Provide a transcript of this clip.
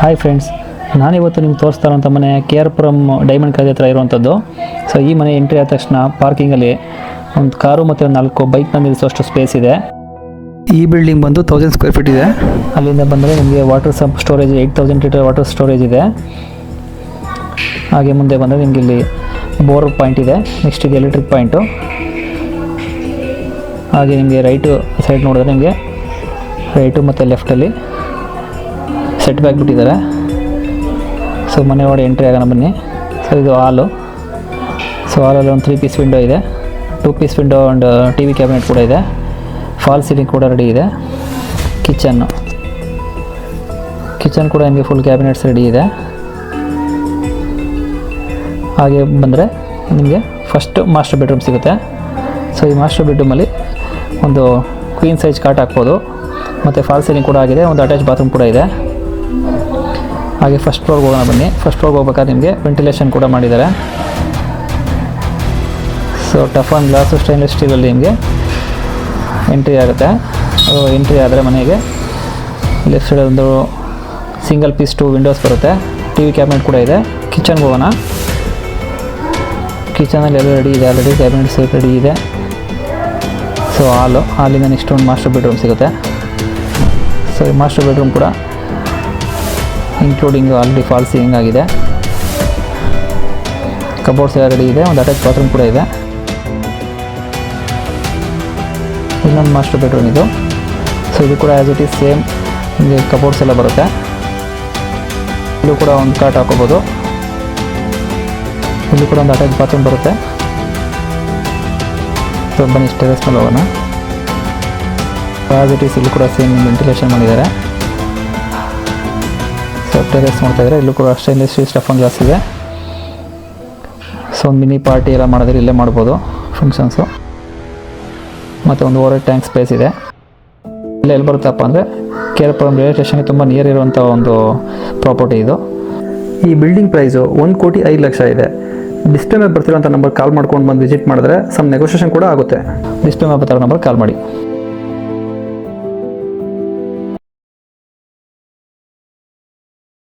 Hi friends, ನಾನಿವತ್ತು ನಿಮ್ಗೆ ತೋರಿಸ್ತಾ ಇರೋಂಥ ಮನೆ KR ಪುರಂ ಡೈಮಂಡ್ ಕಾಲೇಜ್ ಹತ್ರ ಇರುವಂಥದ್ದು. ಸೊ ಈ ಮನೆ ಎಂಟ್ರಿ ಆದ ತಕ್ಷಣ ಪಾರ್ಕಿಂಗಲ್ಲಿ ಒಂದು ಕಾರು ಮತ್ತು ಒಂದು 4 ಬೈಕ್ನ ನಿಲ್ಲಿಸುವಷ್ಟು ಸ್ಪೇಸ್ ಇದೆ. ಈ ಬಿಲ್ಡಿಂಗ್ ಬಂದು 1000 ಸ್ಕ್ವೇರ್ ಫೀಟ್ ಇದೆ. ಅಲ್ಲಿಂದ ಬಂದರೆ ನಿಮಗೆ water storage 8000 litre water storage ಇದೆ. ಹಾಗೆ ಮುಂದೆ ಬಂದರೆ ನಿಮಗೆ ಇಲ್ಲಿ ಬೋರ್ ಪಾಯಿಂಟ್ ಇದೆ. ನೆಕ್ಸ್ಟ್ ಇದೆ ಎಲೆಕ್ಟ್ರಿಕ್ ಪಾಯಿಂಟು. ಹಾಗೆ ನಿಮಗೆ ರೈಟು ಸೈಡ್ ನೋಡಿದ್ರೆ ನಿಮಗೆ ರೈಟು ಮತ್ತು ಲೆಫ್ಟಲ್ಲಿ ಸೆಟ್ ಬ್ಯಾಕ್ ಬಿಟ್ಟಿದ್ದಾರೆ. ಸೊ ಮನೆ ಒಳಗಡೆ ಎಂಟ್ರಿ ಆಗೋಣ ಬನ್ನಿ. ಸೊ ಇದು ಹಾಲು. ಸೊ ಹಾಲಲ್ಲಿ ಒಂದು 3 ಪೀಸ್ ವಿಂಡೋ ಇದೆ, 2 piece window and TV cabinet ಕೂಡ ಇದೆ. ಫಾಲ್ ಸೀಲಿಂಗ್ ಕೂಡ ರೆಡಿ ಇದೆ. ಕಿಚನ್ ಕೂಡ ನಿಮಗೆ ಫುಲ್ ಕ್ಯಾಬಿನೆಟ್ಸ್ ರೆಡಿ ಇದೆ. ಹಾಗೆ ಬಂದರೆ ನಿಮಗೆ ಫಸ್ಟ್ ಮಾಸ್ಟರ್ ಬೆಡ್ರೂಮ್ ಸಿಗುತ್ತೆ. ಸೊ ಈ ಮಾಸ್ಟರ್ ಬೆಡ್ರೂಮಲ್ಲಿ ಒಂದು ಕ್ವೀನ್ ಸೈಜ್ ಕಾಟ್ ಹಾಕ್ಬೋದು, ಮತ್ತು ಫಾಲ್ ಸೀಲಿಂಗ್ ಕೂಡ ಆಗಿದೆ. ಒಂದು ಅಟ್ಯಾಚ್ ಬಾತ್ರೂಮ್ ಕೂಡ ಇದೆ. ಹಾಗೆ ಫಸ್ಟ್ ಫ್ಲೋರ್ಗೆ ಹೋಗೋಣ ಬನ್ನಿ. ಫಸ್ಟ್ ಫ್ಲೋರ್ಗೆ ಹೋಗ್ಬೇಕಾದ್ರೆ ನಿಮಗೆ ವೆಂಟಿಲೇಷನ್ ಕೂಡ ಮಾಡಿದ್ದಾರೆ. ಸೊ ಟಫನ್ ಗ್ಲಾಸು ಸ್ಟೈನ್ಲೆಸ್ ಸ್ಟೀಲಲ್ಲಿ ನಿಮಗೆ ಎಂಟ್ರಿ ಆಗುತ್ತೆ. ಎಂಟ್ರಿ ಆದರೆ ಮನೆಗೆ ಲೆಫ್ಟ್ ಸೈಡ್ ಒಂದು ಸಿಂಗಲ್ ಪೀಸ್ 2 ವಿಂಡೋಸ್ ಬರುತ್ತೆ. TV ಕ್ಯಾಬಿನೆಟ್ ಕೂಡ ಇದೆ. ಕಿಚನ್ಗೆ ಹೋಗೋಣ. ಕಿಚನಲ್ಲಿ ಎಲ್ಲ ರೆಡಿ ಇದೆ, ಆಲ್ರೆಡಿ ಕ್ಯಾಬಿನೆಟ್ಸ್ ರೆಡಿ ಇದೆ. ಸೊ ಹಾಲಿಂದ ನೆಕ್ಸ್ಟ್ ಒಂದು ಮಾಸ್ಟರ್ ಬೆಡ್ರೂಮ್ ಸಿಗುತ್ತೆ. ಸೊ ಈ ಮಾಸ್ಟರ್ ಬೆಡ್ರೂಮ್ ಕೂಡ ಇನ್ಕ್ಲೂಡಿಂಗ್ ಆಲ್ರೆಡಿ ಫಾಲ್ ಸೀಲಿಂಗ್ ಆಗಿದೆ. ಕಬೋರ್ಡ್ಸ್ ಎಲ್ಲ ರೆಡಿ ಇದೆ. ಒಂದು ಅಟ್ಯಾಚ್ ಬಾತ್ರೂಮ್ ಕೂಡ ಇದೆ. ಇನ್ನೊಂದು ಮಾಸ್ಟರ್ ಬೆಡ್ರೂಮ್ ಇದು. ಸೊ ಇದು ಕೂಡ ಆ್ಯಸ್ ಇಟ್ ಈಸ್ ಸೇಮ್ ನಿಮಗೆ ಕಬೋರ್ಡ್ಸ್ ಎಲ್ಲ ಬರುತ್ತೆ. ಇಲ್ಲೂ ಕೂಡ ಒಂದು ಕಾಟ್ ಹಾಕೋಬೋದು. ಇಲ್ಲಿ ಕೂಡ ಒಂದು ಅಟ್ಯಾಚ್ ಬಾತ್ರೂಮ್ ಬರುತ್ತೆ. ಸೊ ಬನ್ನಿ ಟೆರೆಸ್ ಮೇಲೆ ಹೋಗೋಣ. ಆ್ಯಸ್ ಇಟ್ ಈಸ್ ಇಲ್ಲಿ ಕೂಡ ಸೇಮ್ ವೆಂಟಿಲೇಷನ್ ಮಾಡಿದ್ದಾರೆ. ಸೊ ಟೆರೆಸ್ ನೋಡ್ತಾ ಇದ್ದಾರೆ. ಇಲ್ಲೂ ಕೂಡ ಸ್ಟೈನ್ಲೆಸ್ ಸ್ಟೀಲ್ ಸ್ಟಫನ್ ಗ್ಲಾಸ್ ಇದೆ. ಸೊ ಒಂದು ಮಿನಿ ಪಾರ್ಟಿ ಎಲ್ಲ ಮಾಡಿದ್ರೆ ಇಲ್ಲೇ ಮಾಡ್ಬೋದು ಫಂಕ್ಷನ್ಸು. ಮತ್ತು ಒಂದು ಓವರ್ ಟ್ಯಾಂಕ್ ಸ್ಪೇಸ್ ಇದೆ. ಇಲ್ಲೇ ಎಲ್ಲಿ ಬರುತ್ತಪ್ಪ ಅಂದರೆ KR ಪುರಂ ರೈಲ್ವೆ ಸ್ಟೇಷನ್ಗೆ ತುಂಬ ನಿಯರ್ ಇರುವಂಥ ಒಂದು ಪ್ರಾಪರ್ಟಿ ಇದು. ಈ ಬಿಲ್ಡಿಂಗ್ ಪ್ರೈಸು 1,05,00,000 ಇದೆ. ಡಿಸ್ಪ್ಲೇ ಮೇಲೆ ಬರ್ತಿರೋಂಥ ನಂಬರ್ ಕಾಲ್ ಮಾಡ್ಕೊಂಡು ಬಂದು ವಿಸಿಟ್ ಮಾಡಿದ್ರೆ ಸಮ್ ನೆಗೋಷಿಯೇಷನ್ ಕೂಡ ಆಗುತ್ತೆ. ಡಿಸ್ಪ್ಲೇ ಮೇಲೆ ಬರ್ತಿರೋ ನಂಬರ್ ಕಾಲ್ ಮಾಡಿ.